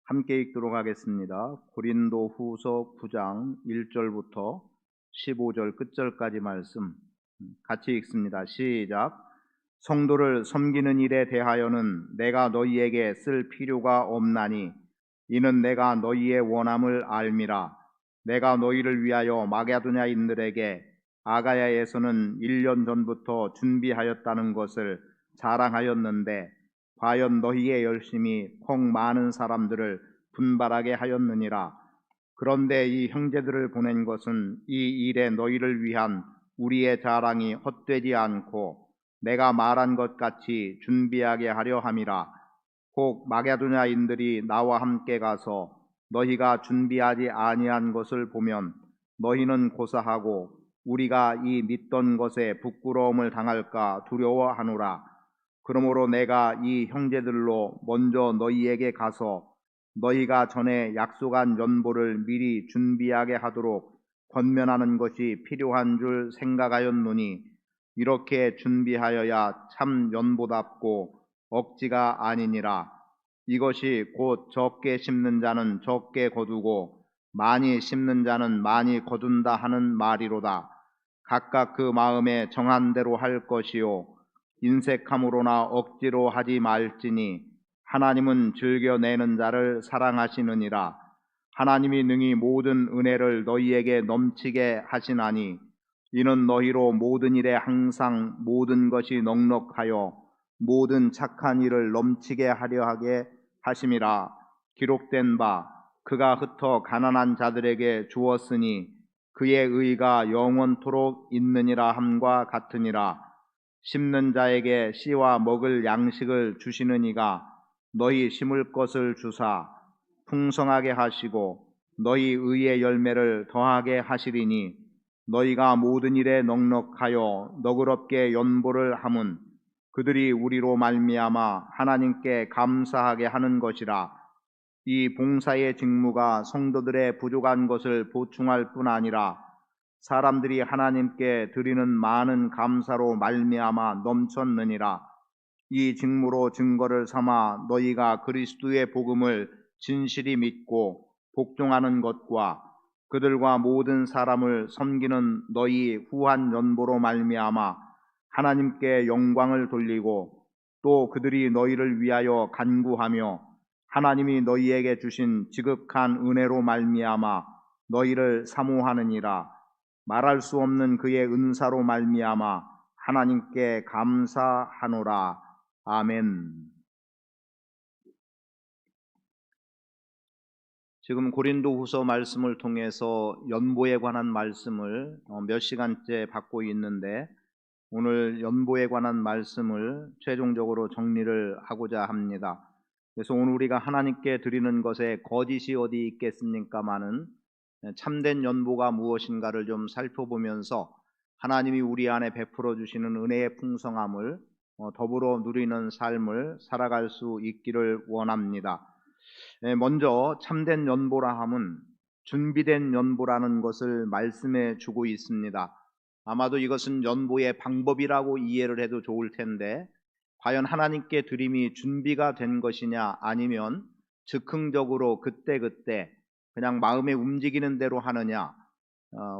함께 읽도록 하겠습니다. 고린도후서 9장 1절부터 15절 끝절까지 말씀 같이 읽습니다. 시작. 성도를 섬기는 일에 대하여는 내가 너희에게 쓸 필요가 없나니 이는 내가 너희의 원함을 알미라. 내가 너희를 위하여 마게도냐인들에게 아가야에서는 1년 전부터 준비하였다는 것을 자랑하였는데 과연 너희의 열심이 혹 많은 사람들을 분발하게 하였느니라. 그런데 이 형제들을 보낸 것은 이 일에 너희를 위한 우리의 자랑이 헛되지 않고 내가 말한 것 같이 준비하게 하려 함이라. 혹 마게도냐인들이 나와 함께 가서 너희가 준비하지 아니한 것을 보면 너희는 고사하고 우리가 이 믿던 것에 부끄러움을 당할까 두려워하노라. 그러므로 내가 이 형제들로 먼저 너희에게 가서 너희가 전에 약속한 연보를 미리 준비하게 하도록 권면하는 것이 필요한 줄 생각하였노니 이렇게 준비하여야 참 연보답고 억지가 아니니라. 이것이 곧 적게 심는 자는 적게 거두고 많이 심는 자는 많이 거둔다 하는 말이로다. 각각 그 마음에 정한 대로 할 것이요 인색함으로나 억지로 하지 말지니 하나님은 즐겨내는 자를 사랑하시느니라. 하나님이 능히 모든 은혜를 너희에게 넘치게 하시나니 이는 너희로 모든 일에 항상 모든 것이 넉넉하여 모든 착한 일을 넘치게 하려 하게 하심이라. 기록된 바 그가 흩어 가난한 자들에게 주었으니 그의 의가 영원토록 있느니라 함과 같으니라. 심는 자에게 씨와 먹을 양식을 주시는 이가 너희 심을 것을 주사 풍성하게 하시고 너희 의의 열매를 더하게 하시리니 너희가 모든 일에 넉넉하여 너그럽게 연보를 함은 그들이 우리로 말미암아 하나님께 감사하게 하는 것이라. 이 봉사의 직무가 성도들의 부족한 것을 보충할 뿐 아니라 사람들이 하나님께 드리는 많은 감사로 말미암아 넘쳤느니라. 이 직무로 증거를 삼아 너희가 그리스도의 복음을 진실이 믿고 복종하는 것과 그들과 모든 사람을 섬기는 너희 후한 연보로 말미암아 하나님께 영광을 돌리고 또 그들이 너희를 위하여 간구하며 하나님이 너희에게 주신 지극한 은혜로 말미암아 너희를 사모하느니라. 말할 수 없는 그의 은사로 말미암아 하나님께 감사하노라. 아멘. 지금 고린도후서 말씀을 통해서 연보에 관한 말씀을 몇 시간째 받고 있는데 오늘 연보에 관한 말씀을 최종적으로 정리를 하고자 합니다. 그래서 오늘 우리가 하나님께 드리는 것에 거짓이 어디 있겠습니까마는 참된 연보가 무엇인가를 좀 살펴보면서 하나님이 우리 안에 베풀어 주시는 은혜의 풍성함을 더불어 누리는 삶을 살아갈 수 있기를 원합니다. 먼저 참된 연보라 함은 준비된 연보라는 것을 말씀해 주고 있습니다. 아마도 이것은 연보의 방법이라고 이해를 해도 좋을 텐데 과연 하나님께 드림이 준비가 된 것이냐 아니면 즉흥적으로 그때그때 그냥 마음에 움직이는 대로 하느냐,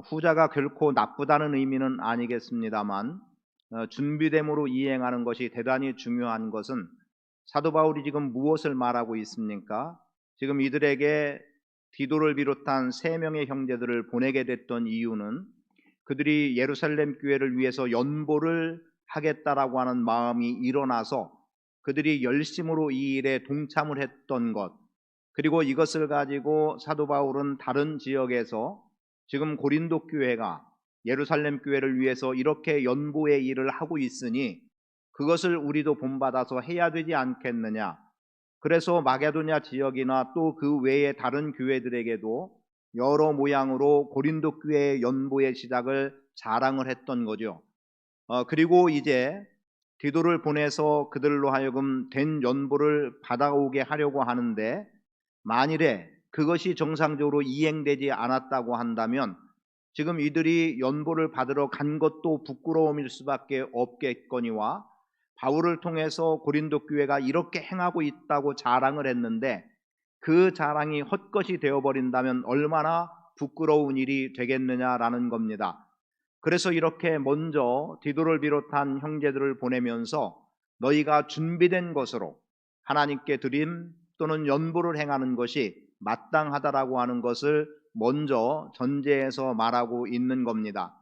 후자가 결코 나쁘다는 의미는 아니겠습니다만 준비됨으로 이행하는 것이 대단히 중요한 것은 사도 바울이 지금 무엇을 말하고 있습니까? 지금 이들에게 디도를 비롯한 3명의 형제들을 보내게 됐던 이유는 그들이 예루살렘 교회를 위해서 연보를 하겠다라고 하는 마음이 일어나서 그들이 열심으로 이 일에 동참을 했던 것, 그리고 이것을 가지고 사도 바울은 다른 지역에서 지금 고린도 교회가 예루살렘 교회를 위해서 이렇게 연보의 일을 하고 있으니 그것을 우리도 본받아서 해야 되지 않겠느냐. 그래서 마게도냐 지역이나 또 그 외의 다른 교회들에게도 여러 모양으로 고린도 교회의 연보의 시작을 자랑을 했던 거죠. 그리고 이제 디도를 보내서 그들로 하여금 된 연보를 받아오게 하려고 하는데 만일에 그것이 정상적으로 이행되지 않았다고 한다면 지금 이들이 연보를 받으러 간 것도 부끄러움일 수밖에 없겠거니와 바울을 통해서 고린도 교회가 이렇게 행하고 있다고 자랑을 했는데 그 자랑이 헛것이 되어버린다면 얼마나 부끄러운 일이 되겠느냐라는 겁니다. 그래서 이렇게 먼저 디도를 비롯한 형제들을 보내면서 너희가 준비된 것으로 하나님께 드림 또는 연보를 행하는 것이 마땅하다라고 하는 것을 먼저 전제해서 말하고 있는 겁니다.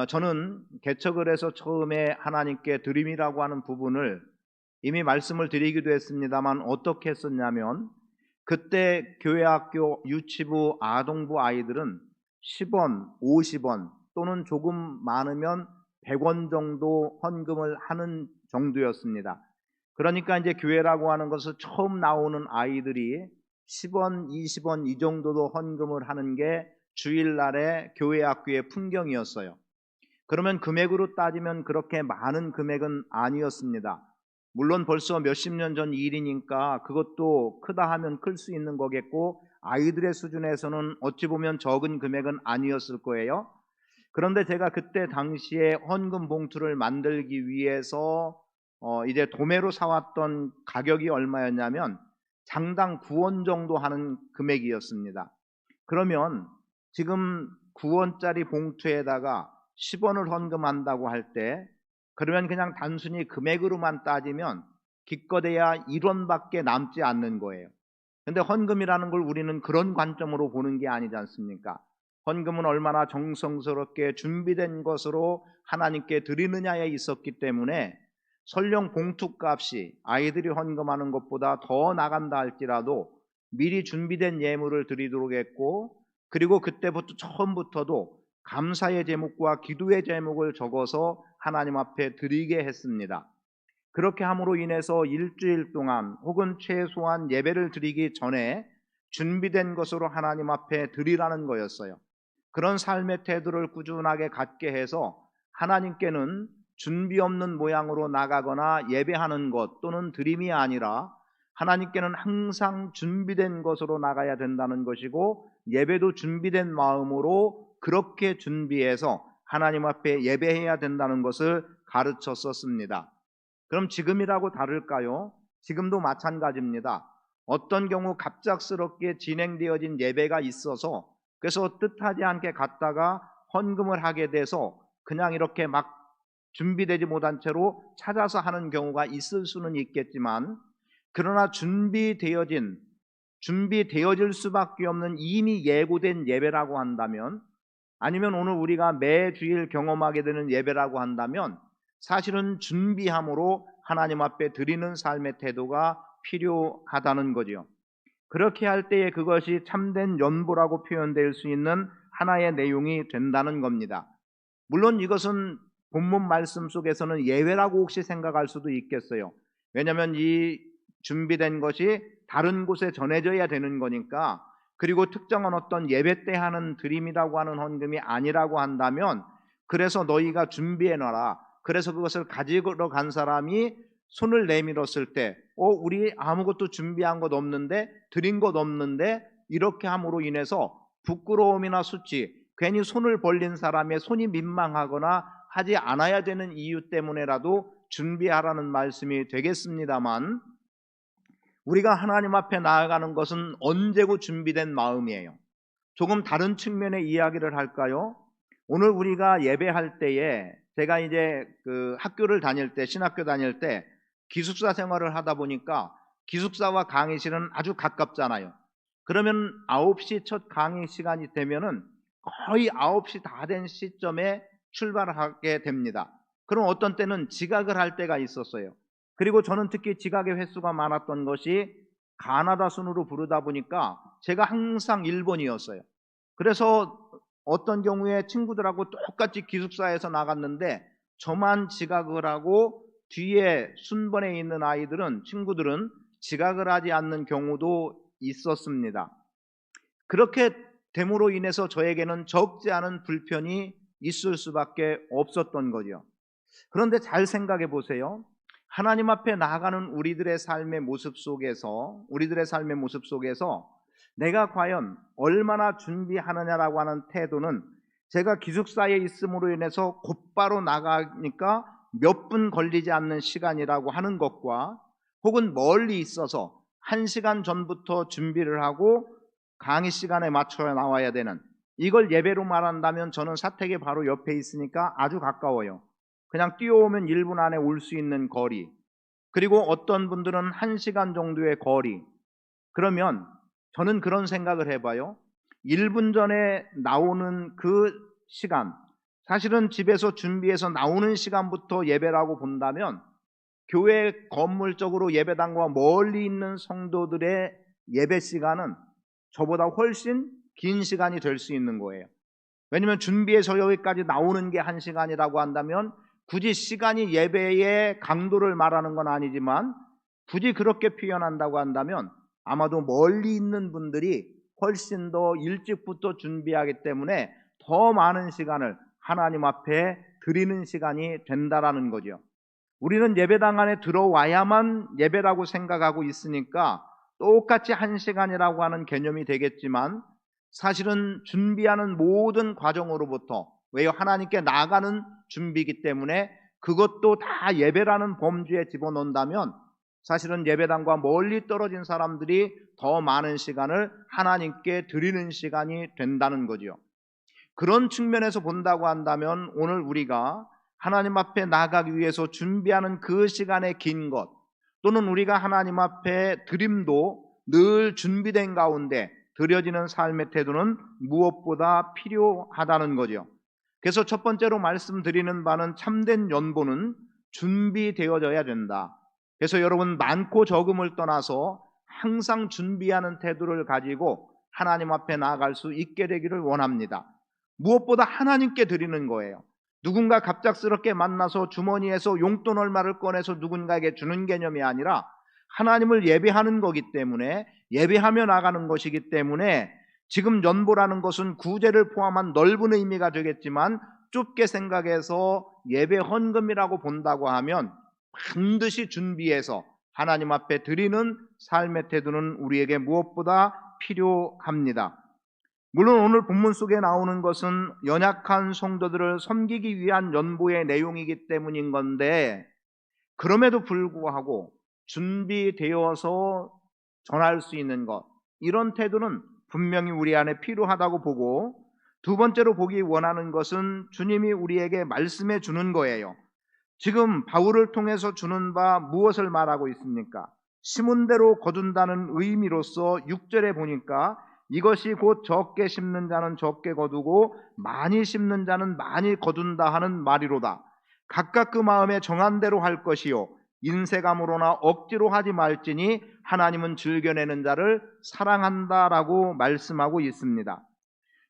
저는 개척을 해서 처음에 하나님께 드림이라고 하는 부분을 이미 말씀을 드리기도 했습니다만 어떻게 했었냐면, 그때 교회학교 유치부 아동부 아이들은 10원, 50원 또는 조금 많으면 100원 정도 헌금을 하는 정도였습니다. 그러니까 이제 교회라고 하는 것은 처음 나오는 아이들이 10원, 20원 이 정도도 헌금을 하는 게 주일날의 교회학교의 풍경이었어요. 그러면 금액으로 따지면 그렇게 많은 금액은 아니었습니다. 물론 벌써 몇십 년 전 일이니까 그것도 크다 하면 클 수 있는 거겠고, 아이들의 수준에서는 어찌 보면 적은 금액은 아니었을 거예요. 그런데 제가 그때 당시에 헌금 봉투를 만들기 위해서 이제 도매로 사왔던 가격이 얼마였냐면 장당 9원 정도 하는 금액이었습니다. 그러면 지금 9원짜리 봉투에다가 10원을 헌금한다고 할 때, 그러면 그냥 단순히 금액으로만 따지면 기껏해야 1원밖에 남지 않는 거예요. 근데 헌금이라는 걸 우리는 그런 관점으로 보는 게 아니지 않습니까? 헌금은 얼마나 정성스럽게 준비된 것으로 하나님께 드리느냐에 있었기 때문에 설령 봉투값이 아이들이 헌금하는 것보다 더 나간다 할지라도 미리 준비된 예물을 드리도록 했고, 그리고 그때부터 처음부터도 감사의 제목과 기도의 제목을 적어서 하나님 앞에 드리게 했습니다. 그렇게 함으로 인해서 일주일 동안 혹은 최소한 예배를 드리기 전에 준비된 것으로 하나님 앞에 드리라는 거였어요. 그런 삶의 태도를 꾸준하게 갖게 해서 하나님께는 준비 없는 모양으로 나가거나 예배하는 것 또는 드림이 아니라 하나님께는 항상 준비된 것으로 나가야 된다는 것이고, 예배도 준비된 마음으로 그렇게 준비해서 하나님 앞에 예배해야 된다는 것을 가르쳤었습니다. 그럼 지금이라고 다를까요? 지금도 마찬가지입니다. 어떤 경우 갑작스럽게 진행되어진 예배가 있어서 그래서 뜻하지 않게 갔다가 헌금을 하게 돼서 그냥 이렇게 막 준비되지 못한 채로 찾아서 하는 경우가 있을 수는 있겠지만, 그러나 준비되어질 수밖에 없는 이미 예고된 예배라고 한다면, 아니면 오늘 우리가 매주일 경험하게 되는 예배라고 한다면 사실은 준비함으로 하나님 앞에 드리는 삶의 태도가 필요하다는 거죠. 그렇게 할 때에 그것이 참된 연보라고 표현될 수 있는 하나의 내용이 된다는 겁니다. 물론 이것은 본문 말씀 속에서는 예외라고 혹시 생각할 수도 있겠어요. 왜냐하면 이 준비된 것이 다른 곳에 전해져야 되는 거니까, 그리고 특정한 어떤 예배 때 하는 드림이라고 하는 헌금이 아니라고 한다면, 그래서 너희가 준비해놔라, 그래서 그것을 가지러 간 사람이 손을 내밀었을 때 우리 아무것도 준비한 것 없는데, 드린 것 없는데, 이렇게 함으로 인해서 부끄러움이나 수치, 괜히 손을 벌린 사람의 손이 민망하거나 하지 않아야 되는 이유 때문에라도 준비하라는 말씀이 되겠습니다만, 우리가 하나님 앞에 나아가는 것은 언제고 준비된 마음이에요. 조금 다른 측면의 이야기를 할까요? 오늘 우리가 예배할 때에, 제가 이제 학교를 다닐 때, 신학교 다닐 때 기숙사 생활을 하다 보니까 기숙사와 강의실은 아주 가깝잖아요. 그러면 9시 첫 강의 시간이 되면은 거의 9시 다 된 시점에 출발을 하게 됩니다. 그럼 어떤 때는 지각을 할 때가 있었어요. 그리고 저는 특히 지각의 횟수가 많았던 것이 가나다 순으로 부르다 보니까 제가 항상 1번이었어요. 그래서 어떤 경우에 친구들하고 똑같이 기숙사에서 나갔는데 저만 지각을 하고 뒤에 순번에 있는 친구들은 지각을 하지 않는 경우도 있었습니다. 그렇게 됨으로 인해서 저에게는 적지 않은 불편이 있을 수밖에 없었던 거죠. 그런데 잘 생각해 보세요. 하나님 앞에 나아가는 우리들의 삶의 모습 속에서 내가 과연 얼마나 준비하느냐라고 하는 태도는, 제가 기숙사에 있음으로 인해서 곧바로 나가니까 몇 분 걸리지 않는 시간이라고 하는 것과, 혹은 멀리 있어서 1시간 전부터 준비를 하고 강의 시간에 맞춰 나와야 되는, 이걸 예배로 말한다면 저는 사택에 바로 옆에 있으니까 아주 가까워요. 그냥 뛰어오면 1분 안에 올 수 있는 거리. 그리고 어떤 분들은 1시간 정도의 거리. 그러면 저는 그런 생각을 해봐요. 1분 전에 나오는 그 시간, 사실은 집에서 준비해서 나오는 시간부터 예배라고 본다면 교회 건물 쪽으로 예배당과 멀리 있는 성도들의 예배 시간은 저보다 훨씬 긴 시간이 될 수 있는 거예요. 왜냐하면 준비해서 여기까지 나오는 게 1시간이라고 한다면 굳이 시간이 예배의 강도를 말하는 건 아니지만 굳이 그렇게 표현한다고 한다면 아마도 멀리 있는 분들이 훨씬 더 일찍부터 준비하기 때문에 더 많은 시간을 하나님 앞에 드리는 시간이 된다라는 거죠. 우리는 예배당 안에 들어와야만 예배라고 생각하고 있으니까 똑같이 1시간이라고 하는 개념이 되겠지만 사실은 준비하는 모든 과정으로부터, 왜요? 하나님께 나아가는 준비이기 때문에 그것도 다 예배라는 범주에 집어넣는다면 사실은 예배당과 멀리 떨어진 사람들이 더 많은 시간을 하나님께 드리는 시간이 된다는 거죠. 그런 측면에서 본다고 한다면 오늘 우리가 하나님 앞에 나아가기 위해서 준비하는 그 시간의 긴 것, 또는 우리가 하나님 앞에 드림도 늘 준비된 가운데 드려지는 삶의 태도는 무엇보다 필요하다는 거죠. 그래서 첫 번째로 말씀드리는 바는 참된 연보는 준비되어져야 된다. 그래서 여러분, 많고 적음을 떠나서 항상 준비하는 태도를 가지고 하나님 앞에 나아갈 수 있게 되기를 원합니다. 무엇보다 하나님께 드리는 거예요. 누군가 갑작스럽게 만나서 주머니에서 용돈 얼마를 꺼내서 누군가에게 주는 개념이 아니라 하나님을 예배하는 거기 때문에, 예배하며 나가는 것이기 때문에 지금 연보라는 것은 구제를 포함한 넓은 의미가 되겠지만 좁게 생각해서 예배 헌금이라고 본다고 하면 반드시 준비해서 하나님 앞에 드리는 삶의 태도는 우리에게 무엇보다 필요합니다. 물론 오늘 본문 속에 나오는 것은 연약한 성도들을 섬기기 위한 연보의 내용이기 때문인 건데, 그럼에도 불구하고 준비되어서 전할 수 있는 것, 이런 태도는 분명히 우리 안에 필요하다고 보고, 두 번째로 보기 원하는 것은 주님이 우리에게 말씀해 주는 거예요. 지금 바울을 통해서 주는 바 무엇을 말하고 있습니까? 심은 대로 거둔다는 의미로서 6절에 보니까 이것이 곧 적게 심는 자는 적게 거두고 많이 심는 자는 많이 거둔다 하는 말이로다. 각각 그 마음에 정한 대로 할 것이요 인색함으로나 억지로 하지 말지니 하나님은 즐겨내는 자를 사랑한다라고 말씀하고 있습니다.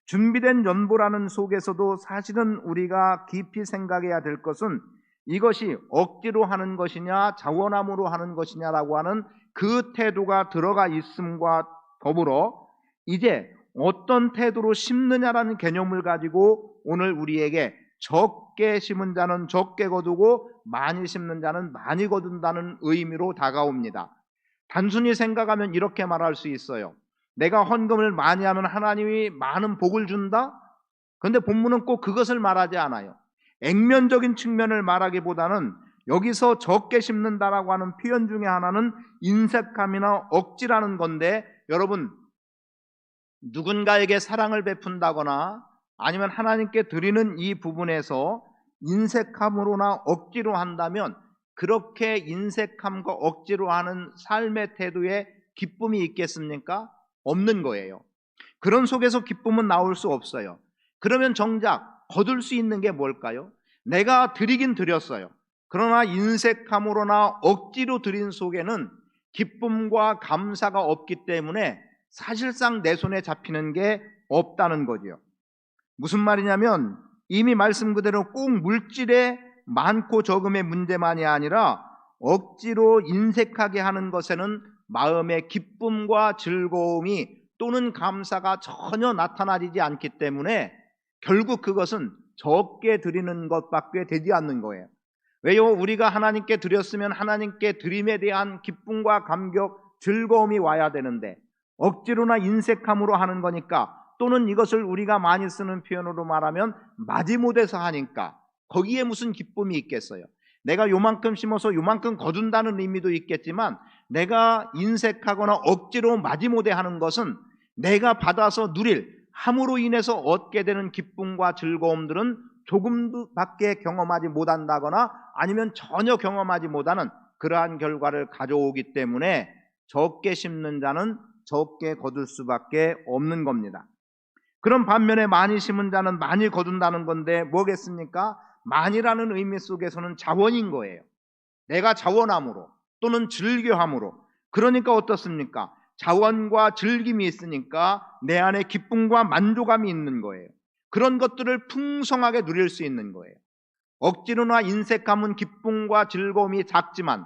준비된 연보라는 속에서도 사실은 우리가 깊이 생각해야 될 것은 이것이 억지로 하는 것이냐 자원함으로 하는 것이냐라고 하는 그 태도가 들어가 있음과 더불어 이제 어떤 태도로 심느냐라는 개념을 가지고 오늘 우리에게 적게 심은 자는 적게 거두고 많이 심는 자는 많이 거둔다는 의미로 다가옵니다. 단순히 생각하면 이렇게 말할 수 있어요. 내가 헌금을 많이 하면 하나님이 많은 복을 준다? 그런데 본문은 꼭 그것을 말하지 않아요. 액면적인 측면을 말하기보다는 여기서 적게 심는다라고 하는 표현 중에 하나는 인색함이나 억지라는 건데, 여러분, 누군가에게 사랑을 베푼다거나 아니면 하나님께 드리는 이 부분에서 인색함으로나 억지로 한다면 그렇게 인색함과 억지로 하는 삶의 태도에 기쁨이 있겠습니까? 없는 거예요. 그런 속에서 기쁨은 나올 수 없어요. 그러면 정작 거둘 수 있는 게 뭘까요? 내가 드리긴 드렸어요. 그러나 인색함으로나 억지로 드린 속에는 기쁨과 감사가 없기 때문에 사실상 내 손에 잡히는 게 없다는 거죠. 무슨 말이냐면 이미 말씀 그대로 꼭 물질의 많고 적음의 문제만이 아니라 억지로 인색하게 하는 것에는 마음의 기쁨과 즐거움이 또는 감사가 전혀 나타나지 않기 때문에 결국 그것은 적게 드리는 것밖에 되지 않는 거예요. 왜요? 우리가 하나님께 드렸으면 하나님께 드림에 대한 기쁨과 감격, 즐거움이 와야 되는데 억지로나 인색함으로 하는 거니까, 또는 이것을 우리가 많이 쓰는 표현으로 말하면 마지못해서 하니까 거기에 무슨 기쁨이 있겠어요? 내가 요만큼 심어서 요만큼 거둔다는 의미도 있겠지만, 내가 인색하거나 억지로 마지못해 하는 것은 내가 받아서 누릴, 함으로 인해서 얻게 되는 기쁨과 즐거움들은 조금밖에 경험하지 못한다거나 아니면 전혀 경험하지 못하는 그러한 결과를 가져오기 때문에 적게 심는 자는 적게 거둘 수밖에 없는 겁니다. 그런 반면에 많이 심은 자는 많이 거둔다는 건데 뭐겠습니까? 많이라는 의미 속에서는 자원인 거예요. 내가 자원함으로 또는 즐겨함으로. 그러니까 어떻습니까? 자원과 즐김이 있으니까 내 안에 기쁨과 만족감이 있는 거예요. 그런 것들을 풍성하게 누릴 수 있는 거예요. 억지로나 인색함은 기쁨과 즐거움이 작지만,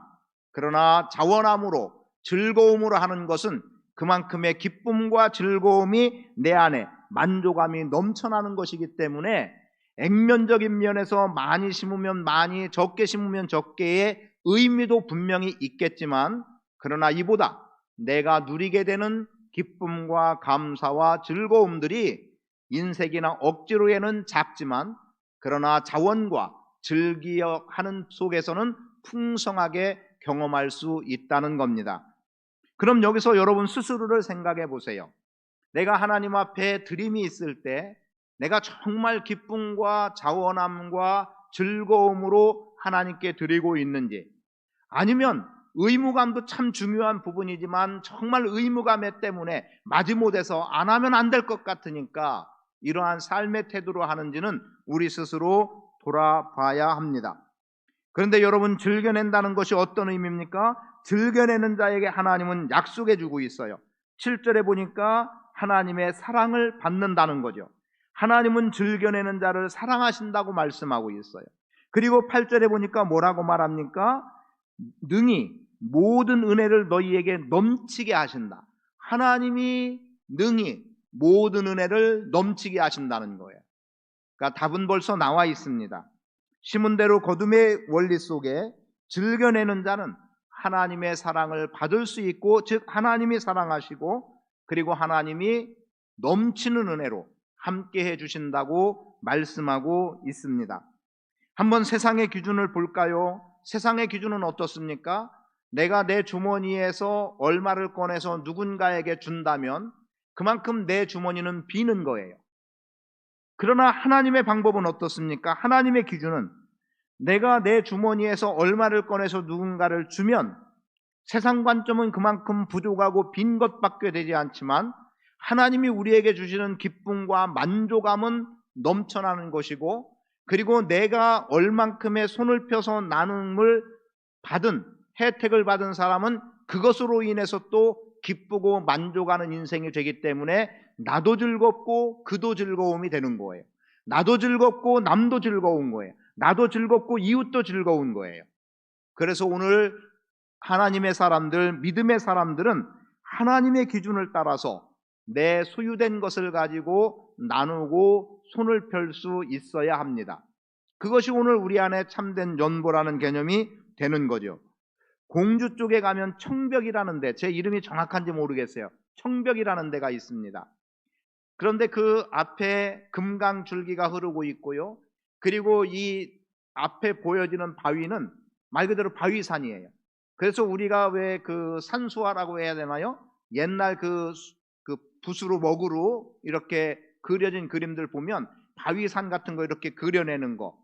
그러나 자원함으로 즐거움으로 하는 것은 그만큼의 기쁨과 즐거움이 내 안에 만족감이 넘쳐나는 것이기 때문에, 액면적인 면에서 많이 심으면 많이, 적게 심으면 적게의 의미도 분명히 있겠지만, 그러나 이보다 내가 누리게 되는 기쁨과 감사와 즐거움들이 인색이나 억지로에는 작지만, 그러나 자원과 즐기어 하는 속에서는 풍성하게 경험할 수 있다는 겁니다. 그럼 여기서 여러분 스스로를 생각해 보세요. 내가 하나님 앞에 드림이 있을 때 내가 정말 기쁨과 자원함과 즐거움으로 하나님께 드리고 있는지, 아니면 의무감도 참 중요한 부분이지만 정말 의무감 때문에 마지못해서 안 하면 안 될 것 같으니까 이러한 삶의 태도로 하는지는 우리 스스로 돌아봐야 합니다. 그런데 여러분, 즐겨낸다는 것이 어떤 의미입니까? 즐겨내는 자에게 하나님은 약속해 주고 있어요. 7절에 보니까 하나님의 사랑을 받는다는 거죠. 하나님은 즐겨내는 자를 사랑하신다고 말씀하고 있어요. 그리고 8절에 보니까 뭐라고 말합니까? 능히 모든 은혜를 너희에게 넘치게 하신다. 하나님이 능히 모든 은혜를 넘치게 하신다는 거예요. 그러니까 답은 벌써 나와 있습니다. 심은 대로 거둠의 원리 속에 즐겨내는 자는 하나님의 사랑을 받을 수 있고, 즉 하나님이 사랑하시고 그리고 하나님이 넘치는 은혜로 함께 해주신다고 말씀하고 있습니다. 한번 세상의 기준을 볼까요? 세상의 기준은 어떻습니까? 내가 내 주머니에서 얼마를 꺼내서 누군가에게 준다면 그만큼 내 주머니는 비는 거예요. 그러나 하나님의 방법은 어떻습니까? 하나님의 기준은 내가 내 주머니에서 얼마를 꺼내서 누군가를 주면 세상 관점은 그만큼 부족하고 빈 것밖에 되지 않지만, 하나님이 우리에게 주시는 기쁨과 만족감은 넘쳐나는 것이고, 그리고 내가 얼만큼의 손을 펴서 나눔을 받은, 혜택을 받은 사람은 그것으로 인해서 또 기쁘고 만족하는 인생이 되기 때문에 나도 즐겁고 그도 즐거움이 되는 거예요. 나도 즐겁고 남도 즐거운 거예요. 나도 즐겁고 이웃도 즐거운 거예요. 그래서 오늘 하나님의 사람들, 믿음의 사람들은 하나님의 기준을 따라서 내 소유된 것을 가지고 나누고 손을 펼 수 있어야 합니다. 그것이 오늘 우리 안에 참된 연보라는 개념이 되는 거죠. 공주 쪽에 가면 청벽이라는 데, 제 이름이 정확한지 모르겠어요. 청벽이라는 데가 있습니다. 그런데 그 앞에 금강줄기가 흐르고 있고요. 그리고 이 앞에 보여지는 바위는 말 그대로 바위산이에요. 그래서 우리가 왜 그 산수화라고 해야 되나요? 옛날 그 붓으로 먹으로 이렇게 그려진 그림들 보면 바위산 같은 거 이렇게 그려내는 거,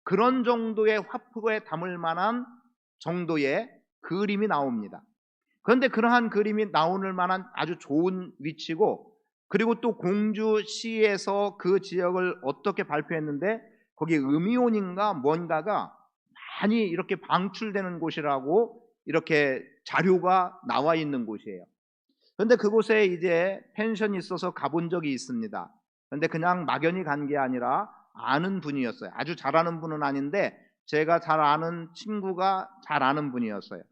그런 정도의 화풍에 담을 만한 정도의 그림이 나옵니다. 그런데 그러한 그림이 나오는 만한 아주 좋은 위치고, 그리고 또 공주시에서 그 지역을 어떻게 발표했는데 거기 음이온인가 뭔가가 많이 이렇게 방출되는 곳이라고 이렇게 자료가 나와 있는 곳이에요. 그런데 그곳에 이제 펜션이 있어서 가본 적이 있습니다. 그런데 그냥 막연히 간 게 아니라 아는 분이었어요. 아주 잘 아는 분은 아닌데 제가 잘 아는 친구가 잘 아는 분이었어요.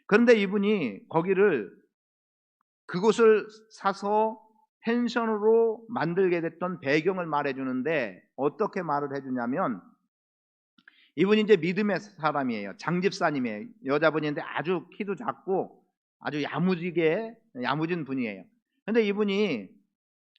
그런데 이분이 그곳을 사서 펜션으로 만들게 됐던 배경을 말해주는데, 어떻게 말을 해주냐면, 이분이 이제 믿음의 사람이에요. 장집사님이에요. 여자분인데 아주 키도 작고 아주 야무진 분이에요. 그런데 이분이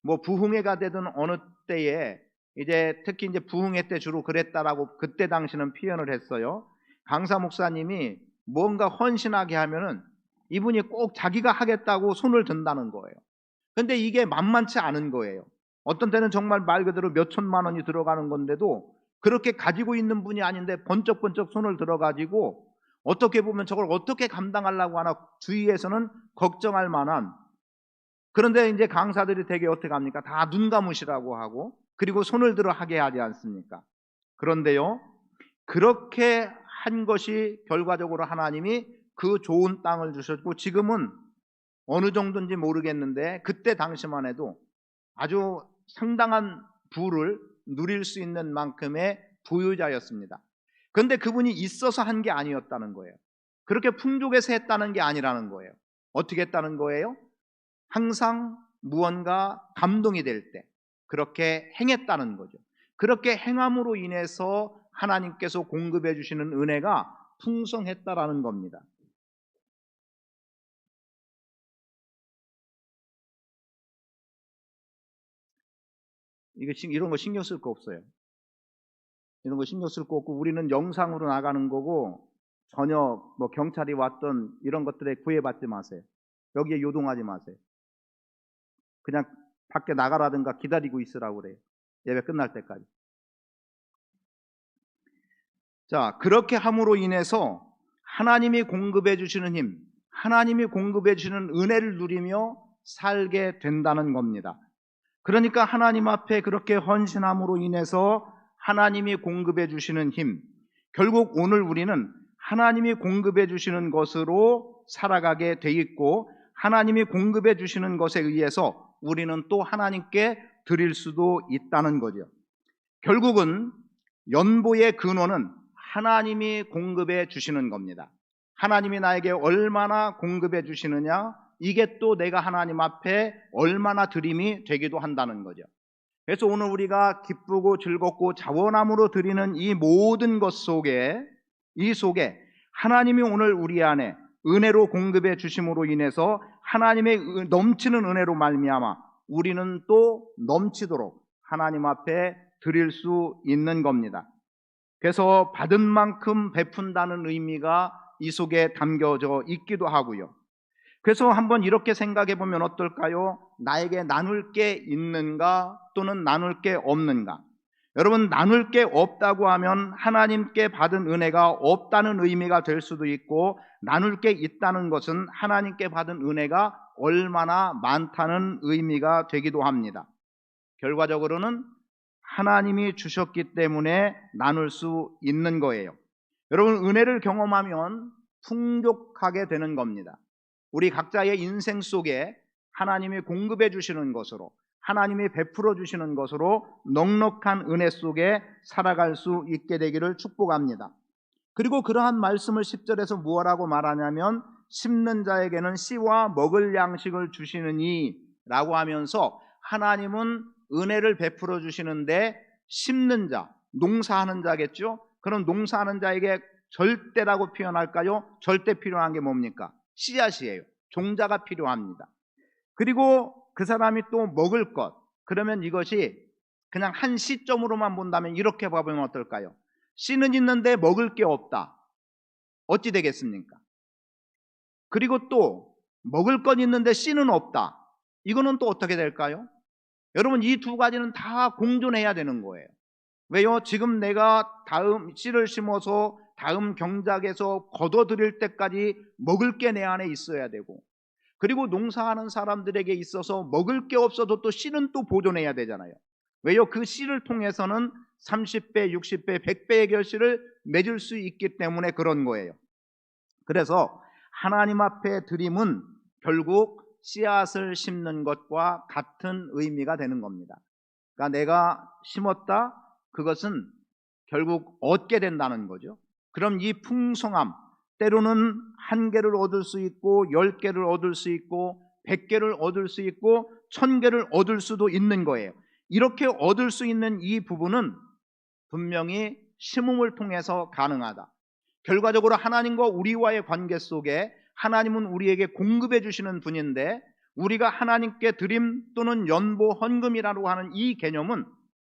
뭐 부흥회가 되든 어느 때에 이제 특히 이제 부흥회 때 주로 그랬다라고 그때 당시는 표현을 했어요. 강사 목사님이 뭔가 헌신하게 하면은 이분이 꼭 자기가 하겠다고 손을 든다는 거예요. 근데 이게 만만치 않은 거예요. 어떤 때는 정말 말 그대로 몇 천만 원이 들어가는 건데도 그렇게 가지고 있는 분이 아닌데 번쩍번쩍 손을 들어가지고 어떻게 보면 저걸 어떻게 감당하려고 하나 주위에서는 걱정할 만한. 그런데 이제 강사들이 되게 어떻게 합니까? 다 눈 감으시라고 하고 그리고 손을 들어 하게 하지 않습니까? 그런데요, 그렇게 한 것이 결과적으로 하나님이 그 좋은 땅을 주셨고 지금은 어느 정도인지 모르겠는데 그때 당시만 해도 아주 상당한 부를 누릴 수 있는 만큼의 부유자였습니다. 그런데 그분이 있어서 한 게 아니었다는 거예요. 그렇게 풍족해서 했다는 게 아니라는 거예요. 어떻게 했다는 거예요? 항상 무언가 감동이 될 때 그렇게 행했다는 거죠. 그렇게 행함으로 인해서 하나님께서 공급해 주시는 은혜가 풍성했다라는 겁니다. 이런 거 신경 쓸 거 없어요. 이런 거 신경 쓸 거 없고 우리는 영상으로 나가는 거고 전혀 뭐 경찰이 왔던 이런 것들에 구애받지 마세요. 여기에 요동하지 마세요. 그냥 밖에 나가라든가 기다리고 있으라고 그래요. 예배 끝날 때까지. 자, 그렇게 함으로 인해서 하나님이 공급해 주시는 힘, 하나님이 공급해 주시는 은혜를 누리며 살게 된다는 겁니다. 그러니까 하나님 앞에 그렇게 헌신함으로 인해서 하나님이 공급해 주시는 힘, 결국 오늘 우리는 하나님이 공급해 주시는 것으로 살아가게 돼 있고 하나님이 공급해 주시는 것에 의해서 우리는 또 하나님께 드릴 수도 있다는 거죠. 결국은 연보의 근원은 하나님이 공급해 주시는 겁니다. 하나님이 나에게 얼마나 공급해 주시느냐, 이게 또 내가 하나님 앞에 얼마나 드림이 되기도 한다는 거죠. 그래서 오늘 우리가 기쁘고 즐겁고 자원함으로 드리는 이 모든 것 속에, 이 속에 하나님이 오늘 우리 안에 은혜로 공급해 주심으로 인해서 하나님의 넘치는 은혜로 말미암아 우리는 또 넘치도록 하나님 앞에 드릴 수 있는 겁니다. 그래서 받은 만큼 베푼다는 의미가 이 속에 담겨져 있기도 하고요. 그래서 한번 이렇게 생각해 보면 어떨까요? 나에게 나눌 게 있는가 또는 나눌 게 없는가? 여러분, 나눌 게 없다고 하면 하나님께 받은 은혜가 없다는 의미가 될 수도 있고, 나눌 게 있다는 것은 하나님께 받은 은혜가 얼마나 많다는 의미가 되기도 합니다. 결과적으로는 하나님이 주셨기 때문에 나눌 수 있는 거예요. 여러분, 은혜를 경험하면 풍족하게 되는 겁니다. 우리 각자의 인생 속에 하나님이 공급해 주시는 것으로, 하나님이 베풀어 주시는 것으로 넉넉한 은혜 속에 살아갈 수 있게 되기를 축복합니다. 그리고 그러한 말씀을 10절에서 무엇라고 말하냐면 심는 자에게는 씨와 먹을 양식을 주시느니 라고 하면서 하나님은 은혜를 베풀어 주시는데 심는 자, 농사하는 자겠죠. 그럼 농사하는 자에게 절대라고 표현할까요? 절대 필요한 게 뭡니까? 씨앗이에요. 종자가 필요합니다. 그리고 그 사람이 또 먹을 것, 그러면 이것이 그냥 한 시점으로만 본다면 이렇게 봐보면 어떨까요? 씨는 있는데 먹을 게 없다. 어찌 되겠습니까? 그리고 또 먹을 건 있는데 씨는 없다. 이거는 또 어떻게 될까요? 여러분, 이 두 가지는 다 공존해야 되는 거예요. 왜요? 지금 내가 다음 씨를 심어서 다음 경작에서 거둬들일 때까지 먹을 게 내 안에 있어야 되고, 그리고 농사하는 사람들에게 있어서 먹을 게 없어도 또 씨는 또 보존해야 되잖아요. 왜요? 그 씨를 통해서는 30배, 60배, 100배의 결실을 맺을 수 있기 때문에 그런 거예요. 그래서 하나님 앞에 드림은 결국 씨앗을 심는 것과 같은 의미가 되는 겁니다. 그러니까 내가 심었다, 그것은 결국 얻게 된다는 거죠. 그럼 이 풍성함, 때로는 1개를 얻을 수 있고 10개를 얻을 수 있고 100개를 얻을 수 있고 1000개를 얻을 수도 있는 거예요. 이렇게 얻을 수 있는 이 부분은 분명히 심음을 통해서 가능하다. 결과적으로 하나님과 우리와의 관계 속에 하나님은 우리에게 공급해 주시는 분인데, 우리가 하나님께 드림 또는 연보 헌금이라고 하는 이 개념은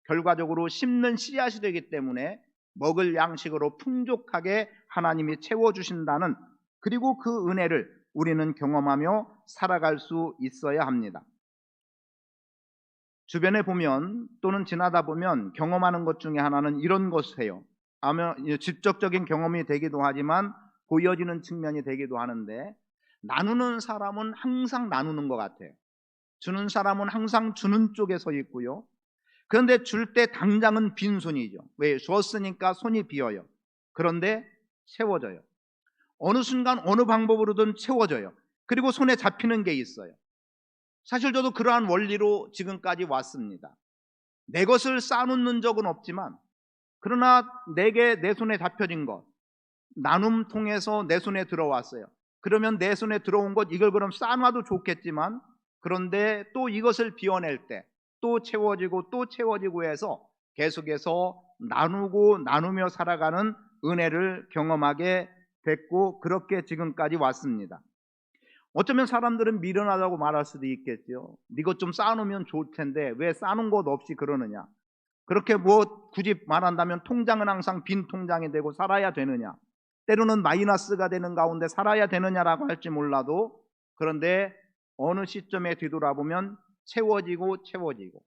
결과적으로 심는 씨앗이 되기 때문에 먹을 양식으로 풍족하게 하나님이 채워주신다는, 그리고 그 은혜를 우리는 경험하며 살아갈 수 있어야 합니다. 주변에 보면 또는 지나다 보면 경험하는 것 중에 하나는 이런 것이에요. 아마 직접적인 경험이 되기도 하지만 보여지는 측면이 되기도 하는데, 나누는 사람은 항상 나누는 것 같아요. 주는 사람은 항상 주는 쪽에 서 있고요. 그런데 줄 때 당장은 빈손이죠. 왜? 줬으니까 손이 비어요. 그런데 채워져요. 어느 순간 어느 방법으로든 채워져요. 그리고 손에 잡히는 게 있어요. 사실 저도 그러한 원리로 지금까지 왔습니다. 내 것을 쌓아놓는 적은 없지만, 그러나 내게 내 손에 잡혀진 것, 나눔 통해서 내 손에 들어왔어요. 그러면 내 손에 들어온 것, 이걸 그럼 쌓아놔도 좋겠지만, 그런데 또 이것을 비워낼 때 또 채워지고 또 채워지고 해서 계속해서 나누고 나누며 살아가는 은혜를 경험하게 됐고, 그렇게 지금까지 왔습니다. 어쩌면 사람들은 미련하다고 말할 수도 있겠죠. 네 것 좀 쌓아놓으면 좋을 텐데 왜 쌓아놓은 것 없이 그러느냐. 그렇게 뭐 굳이 말한다면 통장은 항상 빈 통장이 되고 살아야 되느냐, 때로는 마이너스가 되는 가운데 살아야 되느냐라고 할지 몰라도, 그런데 어느 시점에 뒤돌아보면 채워지고 채워지고,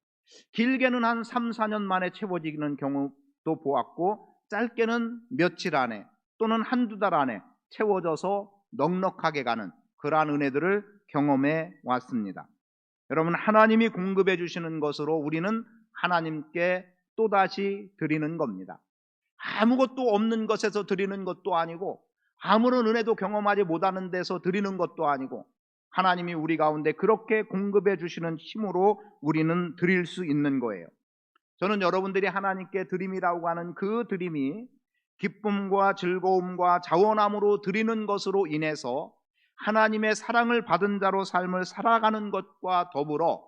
길게는 한 3, 4년 만에 채워지는 경우도 보았고, 짧게는 며칠 안에 또는 한두 달 안에 채워져서 넉넉하게 가는 그러한 은혜들을 경험해 왔습니다. 여러분, 하나님이 공급해 주시는 것으로 우리는 하나님께 또다시 드리는 겁니다. 아무것도 없는 것에서 드리는 것도 아니고, 아무런 은혜도 경험하지 못하는 데서 드리는 것도 아니고, 하나님이 우리 가운데 그렇게 공급해 주시는 힘으로 우리는 드릴 수 있는 거예요. 저는 여러분들이 하나님께 드림이라고 하는 그 드림이 기쁨과 즐거움과 자원함으로 드리는 것으로 인해서 하나님의 사랑을 받은 자로 삶을 살아가는 것과 더불어,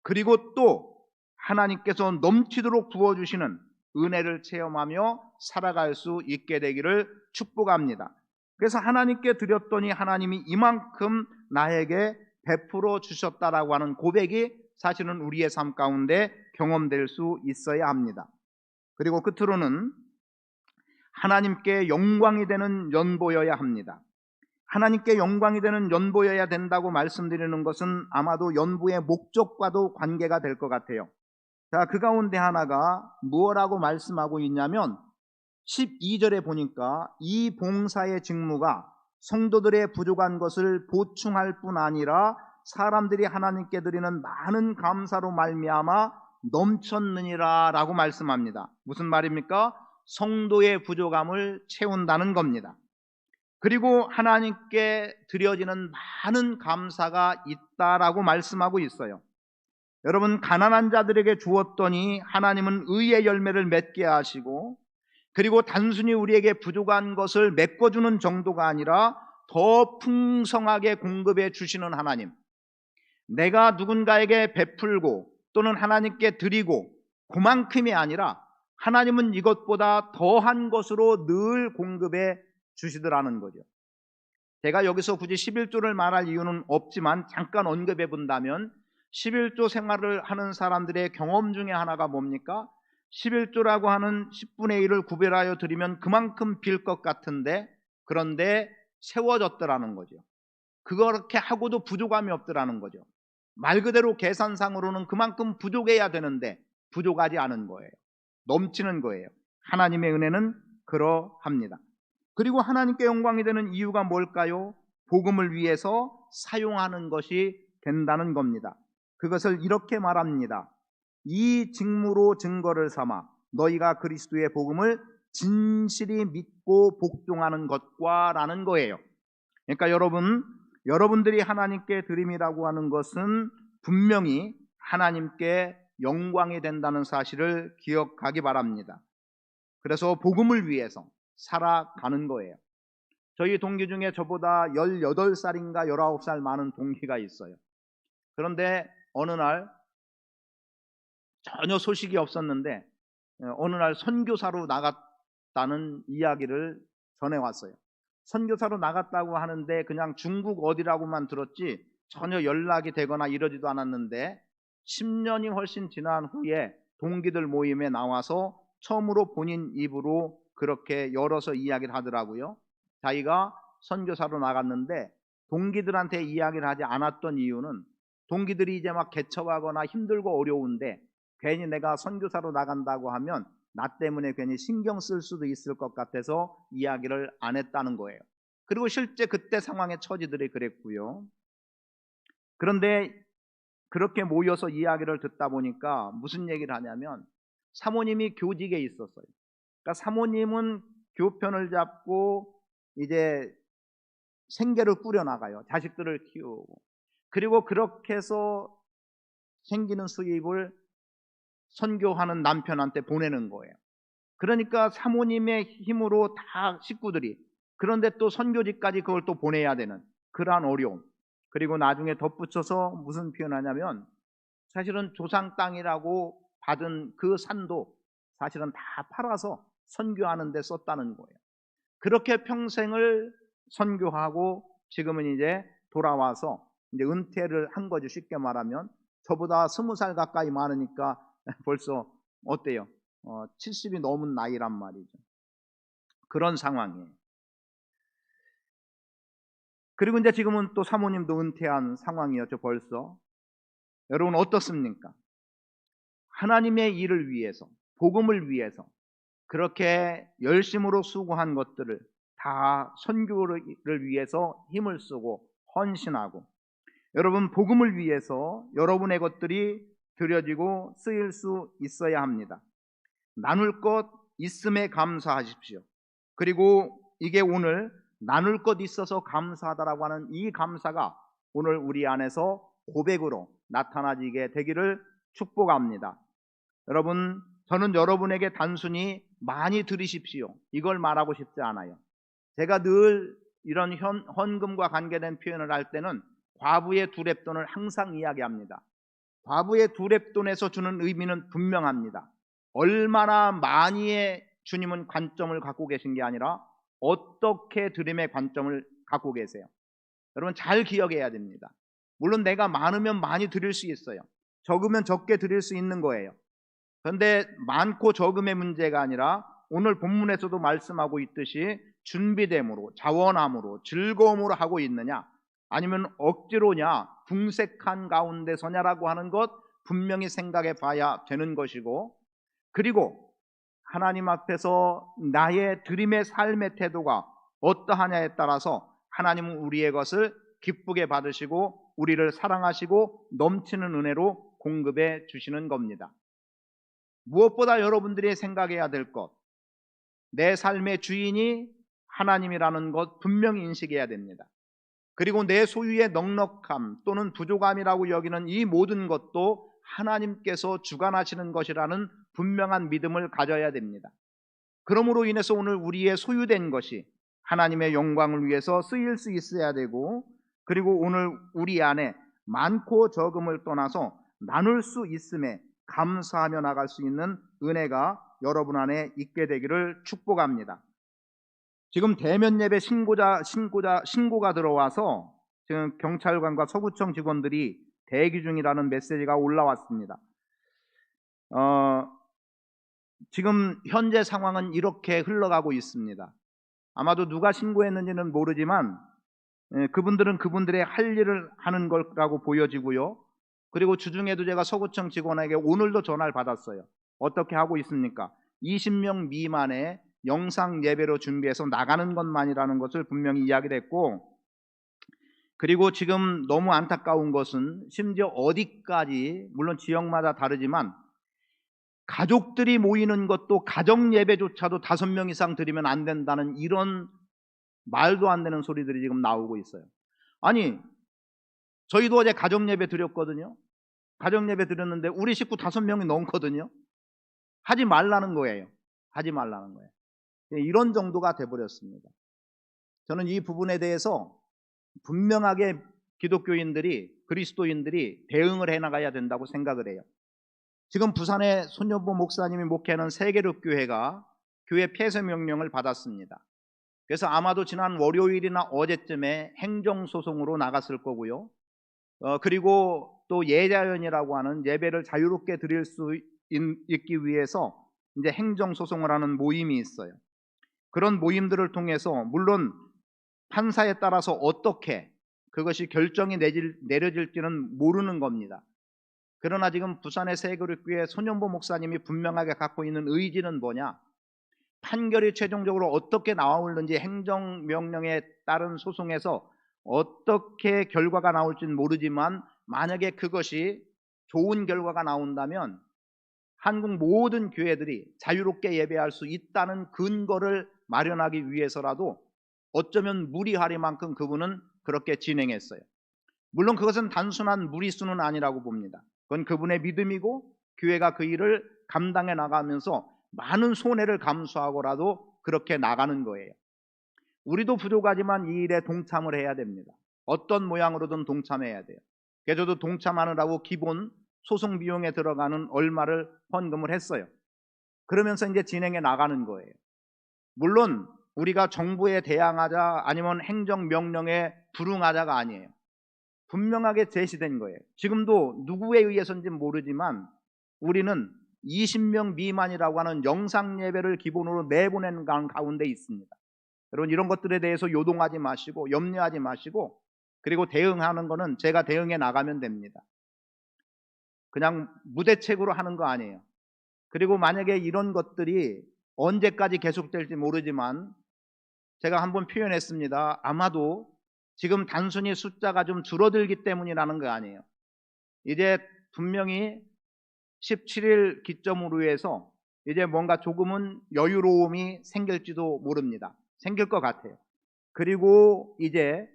그리고 또 하나님께서 넘치도록 부어주시는 은혜를 체험하며 살아갈 수 있게 되기를 축복합니다. 그래서 하나님께 드렸더니 하나님이 이만큼 나에게 베풀어 주셨다라고 하는 고백이 사실은 우리의 삶 가운데 경험될 수 있어야 합니다. 그리고 끝으로는 하나님께 영광이 되는 연보여야 합니다. 하나님께 영광이 되는 연보여야 된다고 말씀드리는 것은 아마도 연보의 목적과도 관계가 될 것 같아요. 자, 그 가운데 하나가 무엇라고 말씀하고 있냐면 12절에 보니까 이 봉사의 직무가 성도들의 부족한 것을 보충할 뿐 아니라 사람들이 하나님께 드리는 많은 감사로 말미암아 넘쳤느니라 라고 말씀합니다. 무슨 말입니까? 성도의 부족함을 채운다는 겁니다. 그리고 하나님께 드려지는 많은 감사가 있다라고 말씀하고 있어요. 여러분, 가난한 자들에게 주었더니 하나님은 의의 열매를 맺게 하시고, 그리고 단순히 우리에게 부족한 것을 메꿔주는 정도가 아니라 더 풍성하게 공급해 주시는 하나님, 내가 누군가에게 베풀고 또는 하나님께 드리고 그만큼이 아니라 하나님은 이것보다 더한 것으로 늘 공급해 주시더라는 거죠. 제가 여기서 굳이 11조를 말할 이유는 없지만 잠깐 언급해 본다면, 11조 생활을 하는 사람들의 경험 중에 하나가 뭡니까? 11조라고 하는 10분의 1을 구별하여 드리면 그만큼 빌 것 같은데, 그런데 세워졌더라는 거죠. 그렇게 하고도 부족함이 없더라는 거죠. 말 그대로 계산상으로는 그만큼 부족해야 되는데 부족하지 않은 거예요. 넘치는 거예요. 하나님의 은혜는 그러합니다. 그리고 하나님께 영광이 되는 이유가 뭘까요? 복음을 위해서 사용하는 것이 된다는 겁니다. 그것을 이렇게 말합니다. 이 직무로 증거를 삼아 너희가 그리스도의 복음을 진실이 믿고 복종하는 것과 라는 거예요. 그러니까 여러분들이 하나님께 드림이라고 하는 것은 분명히 하나님께 영광이 된다는 사실을 기억하기 바랍니다. 그래서 복음을 위해서 살아가는 거예요. 저희 동기 중에 저보다 18살인가 19살 많은 동기가 있어요. 그런데 어느 날 전혀 소식이 없었는데 어느 날 선교사로 나갔다는 이야기를 전해왔어요. 선교사로 나갔다고 하는데 그냥 중국 어디라고만 들었지 전혀 연락이 되거나 이러지도 않았는데 10년이 훨씬 지난 후에 동기들 모임에 나와서 처음으로 본인 입으로 그렇게 열어서 이야기를 하더라고요. 자기가 선교사로 나갔는데 동기들한테 이야기를 하지 않았던 이유는 동기들이 이제 막 개척하거나 힘들고 어려운데 괜히 내가 선교사로 나간다고 하면 나 때문에 괜히 신경 쓸 수도 있을 것 같아서 이야기를 안 했다는 거예요. 그리고 실제 그때 상황의 처지들이 그랬고요. 그런데 그렇게 모여서 이야기를 듣다 보니까 무슨 얘기를 하냐면 사모님이 교직에 있었어요. 그러니까 사모님은 교편을 잡고 이제 생계를 꾸려나가요. 자식들을 키우고. 그리고 그렇게 해서 생기는 수입을 선교하는 남편한테 보내는 거예요. 그러니까 사모님의 힘으로 다 식구들이, 그런데 또 선교지까지 그걸 또 보내야 되는 그러한 어려움. 그리고 나중에 덧붙여서 무슨 표현하냐면 사실은 조상 땅이라고 받은 그 산도 사실은 다 팔아서 선교하는 데 썼다는 거예요. 그렇게 평생을 선교하고 지금은 이제 돌아와서 이제 은퇴를 한 거죠. 쉽게 말하면 저보다 20살 가까이 많으니까 벌써 어때요? 70이 넘은 나이란 말이죠. 그런 상황이에요. 그리고 이제 지금은 또 사모님도 은퇴한 상황이었죠. 벌써. 여러분 어떻습니까? 하나님의 일을 위해서, 복음을 위해서 그렇게 열심으로 수고한 것들을 다 선교를 위해서 힘을 쓰고 헌신하고, 여러분 복음을 위해서 여러분의 것들이 드려지고 쓰일 수 있어야 합니다. 나눌 것 있음에 감사하십시오. 그리고 이게 오늘 나눌 것 있어서 감사하다라고 하는 이 감사가 오늘 우리 안에서 고백으로 나타나지게 되기를 축복합니다. 여러분, 저는 여러분에게 단순히 많이 드리십시오 이걸 말하고 싶지 않아요. 제가 늘 이런 헌금과 관계된 표현을 할 때는 과부의 두렙돈을 항상 이야기합니다. 과부의 두렙돈에서 주는 의미는 분명합니다. 얼마나 많이의 주님은 관점을 갖고 계신 게 아니라 어떻게 드림의 관점을 갖고 계세요. 여러분 잘 기억해야 됩니다. 물론 내가 많으면 많이 드릴 수 있어요. 적으면 적게 드릴 수 있는 거예요. 그런데 많고 적음의 문제가 아니라 오늘 본문에서도 말씀하고 있듯이 준비됨으로, 자원함으로, 즐거움으로 하고 있느냐 아니면 억지로냐, 궁색한 가운데서냐라고 하는 것 분명히 생각해 봐야 되는 것이고, 그리고 하나님 앞에서 나의 드림의 삶의 태도가 어떠하냐에 따라서 하나님은 우리의 것을 기쁘게 받으시고 우리를 사랑하시고 넘치는 은혜로 공급해 주시는 겁니다. 무엇보다 여러분들이 생각해야 될 것, 내 삶의 주인이 하나님이라는 것 분명히 인식해야 됩니다. 그리고 내 소유의 넉넉함 또는 부족함이라고 여기는 이 모든 것도 하나님께서 주관하시는 것이라는 분명한 믿음을 가져야 됩니다. 그러므로 인해서 오늘 우리의 소유된 것이 하나님의 영광을 위해서 쓰일 수 있어야 되고, 그리고 오늘 우리 안에 많고 적음을 떠나서 나눌 수 있음에 감사하며 나갈 수 있는 은혜가 여러분 안에 있게 되기를 축복합니다. 지금 대면 예배 신고가 들어와서 지금 경찰관과 서구청 직원들이 대기 중이라는 메시지가 올라왔습니다. 지금 현재 상황은 이렇게 흘러가고 있습니다. 아마도 누가 신고했는지는 모르지만 그분들은 그분들의 할 일을 하는 거라고 보여지고요. 그리고 주중에도 제가 서구청 직원에게 오늘도 전화를 받았어요. 어떻게 하고 있습니까? 20명 미만의 영상 예배로 준비해서 나가는 것만이라는 것을 분명히 이야기를 했고, 그리고 지금 너무 안타까운 것은 심지어 어디까지, 물론 지역마다 다르지만 가족들이 모이는 것도 가정 예배조차도 5명 이상 드리면 안 된다는 이런 말도 안 되는 소리들이 지금 나오고 있어요. 아니, 저희도 어제 가정 예배 드렸거든요. 가정 예배 드렸는데 우리 식구 5명이 넘거든요. 하지 말라는 거예요. 하지 말라는 거예요. 이런 정도가 돼버렸습니다. 저는 이 부분에 대해서 분명하게 기독교인들이, 그리스도인들이 대응을 해나가야 된다고 생각을 해요. 지금 부산의 손여보 목사님이 목회하는 세계력교회가 교회 폐쇄 명령을 받았습니다. 그래서 아마도 지난 월요일이나 어제쯤에 행정소송으로 나갔을 거고요. 그리고 또 예자연이라고 하는 예배를 자유롭게 드릴 수 있기 위해서 이제 행정소송을 하는 모임이 있어요. 그런 모임들을 통해서 물론 판사에 따라서 어떻게 그것이 결정이 내려질지는 모르는 겁니다. 그러나 지금 부산의 새교육교회 손연보 목사님이 분명하게 갖고 있는 의지는 뭐냐? 판결이 최종적으로 어떻게 나올는지, 행정명령에 따른 소송에서 어떻게 결과가 나올지는 모르지만 만약에 그것이 좋은 결과가 나온다면 한국 모든 교회들이 자유롭게 예배할 수 있다는 근거를 마련하기 위해서라도 어쩌면 무리하리만큼 그분은 그렇게 진행했어요. 물론 그것은 단순한 무리수는 아니라고 봅니다. 그건 그분의 믿음이고 교회가 그 일을 감당해 나가면서 많은 손해를 감수하고라도 그렇게 나가는 거예요. 우리도 부족하지만 이 일에 동참을 해야 됩니다. 어떤 모양으로든 동참해야 돼요. 그래서 저도 동참하느라고 기본 소송 비용에 들어가는 얼마를 헌금을 했어요. 그러면서 이제 진행해 나가는 거예요. 물론 우리가 정부에 대항하자 아니면 행정명령에 불응하자가 아니에요. 분명하게 제시된 거예요. 지금도 누구에 의해서인지 모르지만 우리는 20명 미만이라고 하는 영상 예배를 기본으로 내보내는 가운데 있습니다. 여러분 이런 것들에 대해서 요동하지 마시고 염려하지 마시고, 그리고 대응하는 거는 제가 대응해 나가면 됩니다. 그냥 무대책으로 하는 거 아니에요. 그리고 만약에 이런 것들이 언제까지 계속될지 모르지만 제가 한번 표현했습니다. 아마도 지금 단순히 숫자가 좀 줄어들기 때문이라는 거 아니에요. 이제 분명히 17일 기점으로 해서 이제 뭔가 조금은 여유로움이 생길지도 모릅니다. 생길 것 같아요. 그리고 이제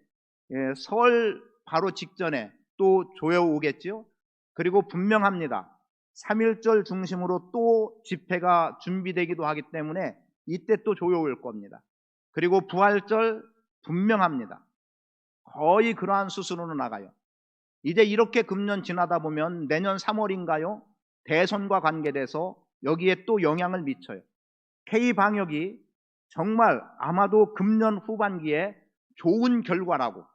설 바로 직전에 또 조여오겠죠. 그리고 분명합니다. 3.1절 중심으로 또 집회가 준비되기도 하기 때문에 이때 또 조여올 겁니다. 그리고 부활절 분명합니다. 거의 그러한 수순으로 나가요. 이제 이렇게 금년 지나다 보면 내년 3월인가요? 대선과 관계돼서 여기에 또 영향을 미쳐요. K방역이 정말 아마도 금년 후반기에 좋은 결과라고,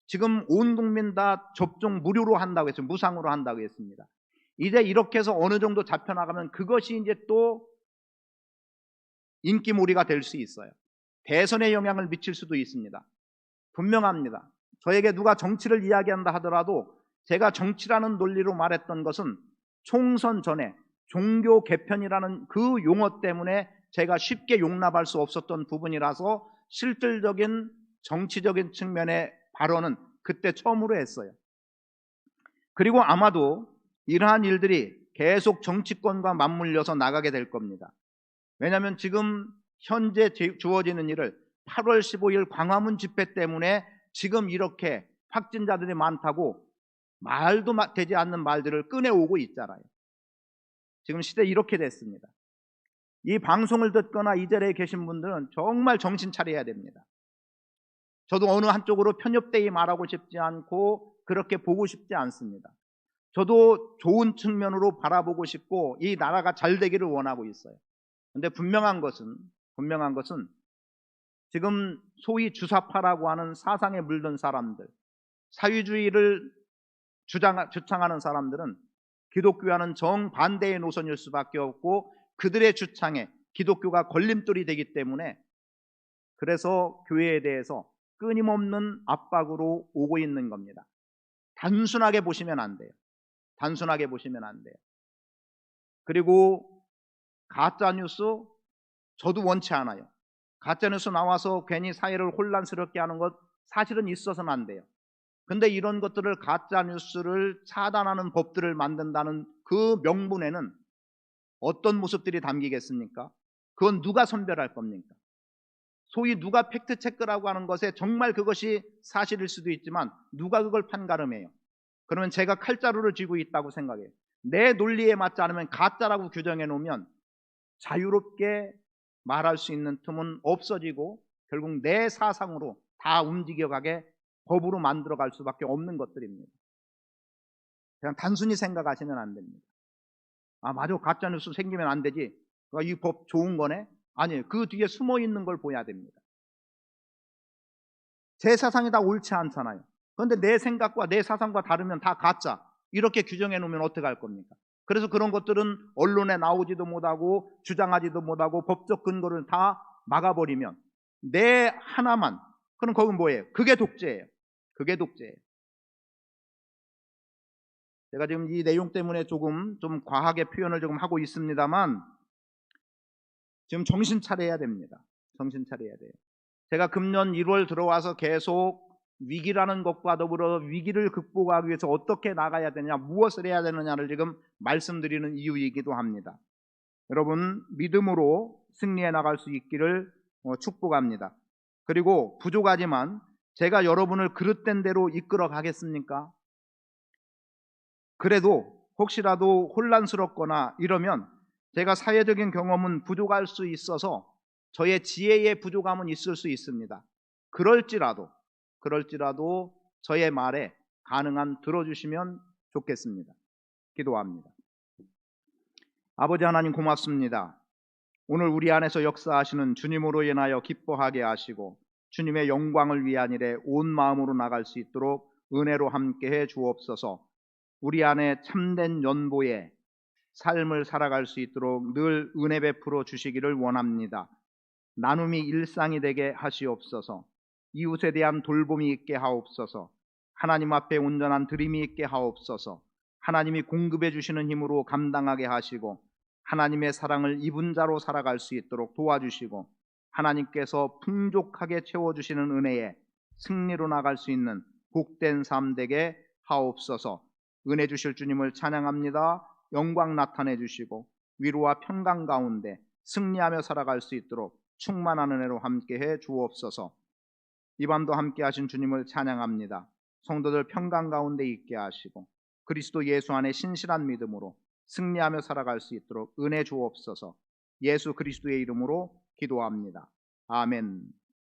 지금 온 국민 다 접종 무료로 한다고 했어요. 무상으로 한다고 했습니다. 이제 이렇게 해서 어느 정도 잡혀나가면 그것이 이제 또 인기몰이가 될 수 있어요. 대선에 영향을 미칠 수도 있습니다. 분명합니다. 저에게 누가 정치를 이야기한다 하더라도 제가 정치라는 논리로 말했던 것은 총선 전에 종교 개편이라는 그 용어 때문에 제가 쉽게 용납할 수 없었던 부분이라서 실질적인 정치적인 측면의 발언은 그때 처음으로 했어요. 그리고 아마도 이러한 일들이 계속 정치권과 맞물려서 나가게 될 겁니다. 왜냐하면 지금 현재 주어지는 일을 8월 15일 광화문 집회 때문에 지금 이렇게 확진자들이 많다고 말도 되지 않는 말들을 꺼내오고 있잖아요. 지금 시대 이렇게 됐습니다. 이 방송을 듣거나 이 자리에 계신 분들은 정말 정신 차려야 됩니다. 저도 어느 한쪽으로 편협되이 말하고 싶지 않고 그렇게 보고 싶지 않습니다. 저도 좋은 측면으로 바라보고 싶고 이 나라가 잘 되기를 원하고 있어요. 그런데 분명한 것은 지금 소위 주사파라고 하는 사상에 물든 사람들, 사회주의를 주창하는 사람들은 기독교와는 정반대의 노선일 수밖에 없고 그들의 주창에 기독교가 걸림돌이 되기 때문에 그래서 교회에 대해서 끊임없는 압박으로 오고 있는 겁니다. 단순하게 보시면 안 돼요. 단순하게 보시면 안 돼요. 그리고 가짜뉴스 저도 원치 않아요. 가짜뉴스 나와서 괜히 사회를 혼란스럽게 하는 것 사실은 있어서는 안 돼요. 근데 이런 것들을 가짜뉴스를 차단하는 법들을 만든다는 그 명분에는 어떤 모습들이 담기겠습니까? 그건 누가 선별할 겁니까? 소위 누가 팩트체크라고 하는 것에 정말 그것이 사실일 수도 있지만 누가 그걸 판가름해요? 그러면 제가 칼자루를 쥐고 있다고 생각해요. 내 논리에 맞지 않으면 가짜라고 규정해 놓으면 자유롭게 말할 수 있는 틈은 없어지고 결국 내 사상으로 다 움직여가게 법으로 만들어갈 수밖에 없는 것들입니다. 그냥 단순히 생각하시면 안 됩니다. 아 맞아, 가짜뉴스 생기면 안 되지, 이 법 좋은 거네? 아니에요. 그 뒤에 숨어 있는 걸 보야 됩니다. 제 사상이 다 옳지 않잖아요. 그런데 내 생각과 내 사상과 다르면 다 가짜, 이렇게 규정해 놓으면 어떻게 할 겁니까? 그래서 그런 것들은 언론에 나오지도 못하고 주장하지도 못하고 법적 근거를 다 막아버리면 내 하나만, 그럼 그건 뭐예요? 그게 독재예요. 그게 독재예요. 제가 지금 이 내용 때문에 조금 좀 과하게 표현을 조금 하고 있습니다만 지금 정신 차려야 됩니다. 정신 차려야 돼요. 제가 금년 1월 들어와서 계속 위기라는 것과 더불어 위기를 극복하기 위해서 어떻게 나가야 되느냐, 무엇을 해야 되느냐를 지금 말씀드리는 이유이기도 합니다. 여러분, 믿음으로 승리해 나갈 수 있기를 축복합니다. 그리고 부족하지만 제가 여러분을 그릇된 대로 이끌어 가겠습니까? 그래도 혹시라도 혼란스럽거나 이러면 제가 사회적인 경험은 부족할 수 있어서 저의 지혜의 부족함은 있을 수 있습니다. 그럴지라도 저의 말에 가능한 들어주시면 좋겠습니다. 기도합니다. 아버지 하나님, 고맙습니다. 오늘 우리 안에서 역사하시는 주님으로 인하여 기뻐하게 하시고 주님의 영광을 위한 일에 온 마음으로 나갈 수 있도록 은혜로 함께해 주옵소서. 우리 안에 참된 연보의 삶을 살아갈 수 있도록 늘 은혜 베풀어 주시기를 원합니다. 나눔이 일상이 되게 하시옵소서. 이웃에 대한 돌봄이 있게 하옵소서. 하나님 앞에 온전한 드림이 있게 하옵소서. 하나님이 공급해 주시는 힘으로 감당하게 하시고 하나님의 사랑을 입은 자로 살아갈 수 있도록 도와주시고 하나님께서 풍족하게 채워주시는 은혜에 승리로 나갈 수 있는 복된 삶 되게 하옵소서. 은혜 주실 주님을 찬양합니다. 영광 나타내 주시고 위로와 평강 가운데 승리하며 살아갈 수 있도록 충만한 은혜로 함께해 주옵소서. 이 밤도 함께 하신 주님을 찬양합니다. 성도들 평강 가운데 있게 하시고 그리스도 예수 안에 신실한 믿음으로 승리하며 살아갈 수 있도록 은혜 주옵소서. 예수 그리스도의 이름으로 기도합니다. 아멘.